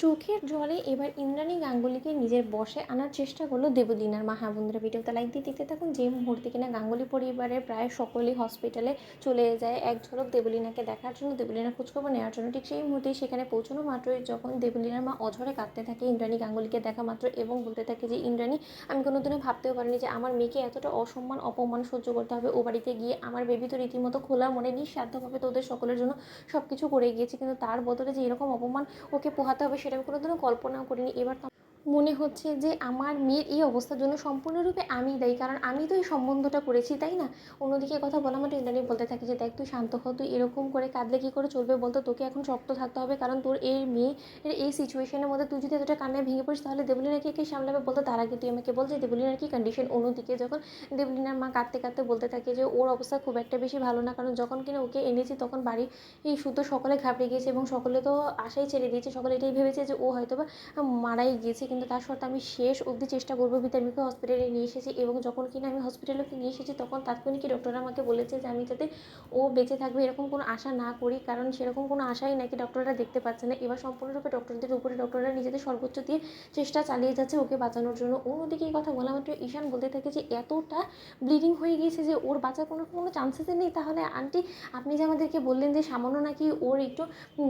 চোখের জলে এবার ইন্দ্রাণী গাঙ্গুলিকে নিজের বশে আনার চেষ্টা করলো দেবলীনার মা। হ্যাঁ বন্ধুরা, ভিডিওতে লাইক দিয়ে দেখতে থাকুন। যে মুহূর্তে কিনা গাঙ্গুলি পরিবারের প্রায় সকলেই হসপিটালে চলে যায় এক ঝলক দেবলীনাকে দেখার জন্য, দেবলীনার খোঁজখবর নেওয়ার জন্য, ঠিক সেই মুহূর্তেই সেখানে পৌঁছানো মাত্রই যখন দেবলীনার মা অঝরে কাঁদতে থাকে ইন্দ্রাণী গাঙ্গুলিকে দেখা মাত্র এবং বলতে থাকে যে ইন্দ্রাণী, আমি কোনোদিনও ভাবতেও পারিনি যে আমার মেয়েকে এতটা অসম্মান অপমান সহ্য করতে হবে। ও বাড়িতে গিয়ে আমার বেবি তো রীতিমতো খোলা মনে নিঃস্বার্থভাবে তোদের সকলের জন্য সব কিছু করে গিয়েছে, কিন্তু তার বদলে যে এরকম অপমান ওকে পোহাতে হবে সেটা আমি কোনোদিনও কল্পনাও করিনি। এবার তো মনে হচ্ছে যে আমার মেয়ের এই অবস্থার জন্য সম্পূর্ণরূপে আমিই দায়ী, কারণ আমি তো এই সম্বন্ধটা করেছি, তাই না? অন্যদিকে কথা বলা মাত্র ইন্দ্রাণী বলতে থাকে যে দেখ, তুই শান্ত হ, তুই এরকম করে কাঁদলে কী করে চলবে বলতো? তোকে এখন শক্ত থাকতে হবে, কারণ তোর এই মেয়ের এই সিচুয়েশনের মধ্যে তুই যদি এতটা কান্নায় ভেঙে পড়িস তাহলে দেবলীনাকে কে সামলাবে বলতো? তার আগে তুই আমাকে বল যে দেবলীনার কী কন্ডিশন। অন্যদিকে যখন দেবলীনার মা কাঁদতে কাঁদতে বলতে থাকে যে ওর অবস্থা খুব একটা বেশি ভালো না, কারণ যখন কিনা ওকে এনেছি তখন বাড়ি এই শুধু সকলে ঘাবড়ে গিয়েছে এবং সকলে তো আশাই ছেড়ে দিয়েছে। সকলে এটাই ভেবেছে যে ও হয়তো বা মারাই গিয়েছে, কিন্তু তার সত্ত্বেও আমি শেষ অবধি চেষ্টা করবো ভিতরে হসপিটালে নিয়ে এসেছি এবং যখন কিনা আমি হসপিটালে নিয়ে এসেছি তখন তাৎক্ষণিকই ডক্টররা আমাকে বলেছে যে আমি যাতে ও বেঁচে থাকবে এরকম কোনো আশা না করি, কারণ সেরকম কোনো আশাই নাকি ডক্টররা দেখতে পাচ্ছে না। এবার সম্পূর্ণরূপে ডক্টরদের উপরে ডক্টররা নিজেদের সর্বোচ্চ দিয়ে চেষ্টা চালিয়ে যাচ্ছে ওকে বাঁচানোর জন্য। অন্যদিকে এই কথা বলা মাত্র ঈশান বলতে থাকে যে এতটা ব্লিডিং হয়ে গিয়েছে যে ওর বাঁচার কোনো চান্সেসই নেই। তাহলে আন্টি, আপনি যে আমাদেরকে বললেন যে সামান্য নাকি ওর একটু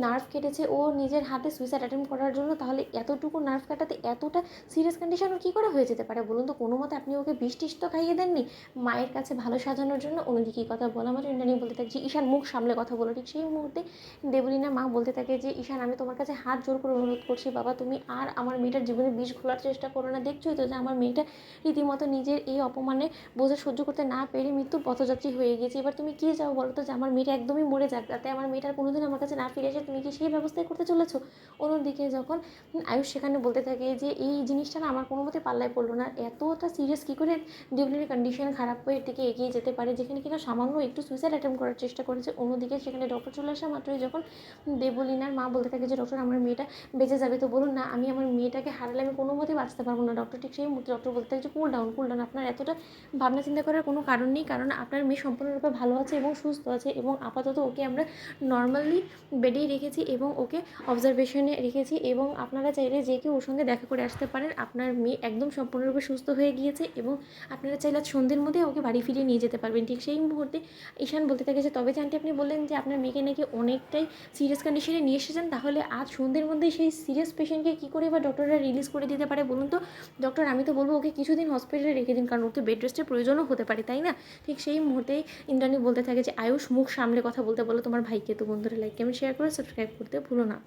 নার্ভ কেটেছে ও নিজের হাতে সুইসাইড অ্যাটেম্প করার জন্য, তাহলে এতটুকু নার্ভ কাটাতে এতটা সিরিয়াস কন্ডিশন ওর কী করে হয়ে যেতে পারে বলুন তো? কোনো মতে আপনি ওকে বিষ টিষ তো খাইয়ে দেননি মায়ের কাছে ভালো সাজানোর জন্য? অন্যদিকে এই কথা বলা মাত্র ইন্দ্রাণী বলতে থাকে যে ঈশান মুখ সামলে কথা বলো। ঠিক সেই মুহূর্তে দেবলীনার মা বলতে থাকে যে ঈশান, আমি তোমার কাছে হাত জোর করে অনুরোধ করছি বাবা, তুমি আর আমার মেয়েটার জীবনে বিষ ঘোলার চেষ্টা করো না। দেখছোই তো যে আমার মেয়েটা রীতিমতো নিজের এই অপমানে বোঝা সহ্য করতে না পেরে মৃত্যুর পথযাত্রী হয়ে গিয়েছে। এবার তুমি কী চাও বলো তো? যে আমার মেয়েটা একদমই মরে যাক, যাতে আমার মেয়েটার কোনোদিন আমার কাছে না ফিরে আসে? তুমি কি সেই ব্যবস্থাই করতে চলেছো? অন্যদিকে যখন আয়ুষ সেখানে বলতে থাকে যে এই জিনিসটা না আমার কোনো মতে পাল্লায় পড়লো না, এতটা সিরিয়াস কী করে দেবলীনার কন্ডিশন খারাপ হয়ে দিকে এগিয়ে যেতে পারে, যেখানে কিনা সামান্য একটু সুইসাইড অ্যাটেম্প করার চেষ্টা করেছে। অন্যদিকে সেখানে ডক্টর চলে আসা মাত্রই যখন দেবলীনার মা বলতে থাকে যে ডক্টর, আমার মেয়েটা বেঁচে যাবে তো বলুন না, আমি আমার মেয়েটাকে হারালে আমি কোনো মতেই বাঁচতে পারবো না। ডক্টর ঠিক সেই মুহূর্তে ডক্টর বলতে থাকে যে কুল ডাউন কুল ডাউন, আপনার এতটা ভাবনা চিন্তা করার কোনো কারণ নেই, কারণ আপনার মেয়ে সম্পূর্ণরূপে ভালো আছে এবং সুস্থ আছে এবং আপাতত ওকে আমরা নর্মালি বেডেই রেখেছি এবং ওকে অবজারভেশনে রেখেছি এবং আপনারা চাইলে যে কেউ ওর সঙ্গে দেখা করে আসতে পারেন। আপনার মেয়ে একদম সম্পূর্ণরূপে সুস্থ হয়ে গিয়েছে এবং আপনারা চাইলে আজ সন্ধ্যের মধ্যে ওকে বাড়ি ফিরিয়ে নিয়ে যেতে পারবেন। ঠিক সেই মুহূর্তে ঈশান বলতে থাকে যে তবে যে আন্টি, আপনি বললেন যে আপনার মেয়েকে নাকি অনেকটাই সিরিয়াস কন্ডিশনে নিয়ে এসেছেন, তাহলে আজ সন্ধ্যের মধ্যে সেই সিরিয়াস পেশেন্টকে কী করে বা ডক্টররা রিলিজ করে দিতে পারে বলুন তো? ডক্টর, আমি তো বলবো ওকে কিছুদিন হসপিটালে রেখে দিন, কারণ ওর তো বেড রেস্টের প্রয়োজনও হতে পারে, তাই না? ঠিক সেই মুহূর্তেই ইন্দ্রাণী বলতে থাকে যে আয়ুষ, মুখ সামলে কথা বলতে বলো তোমার ভাইকে। তো বন্ধুরা, লাইক কমেন্ট শেয়ার করে সাবস্ক্রাইব করতে ভুলো না।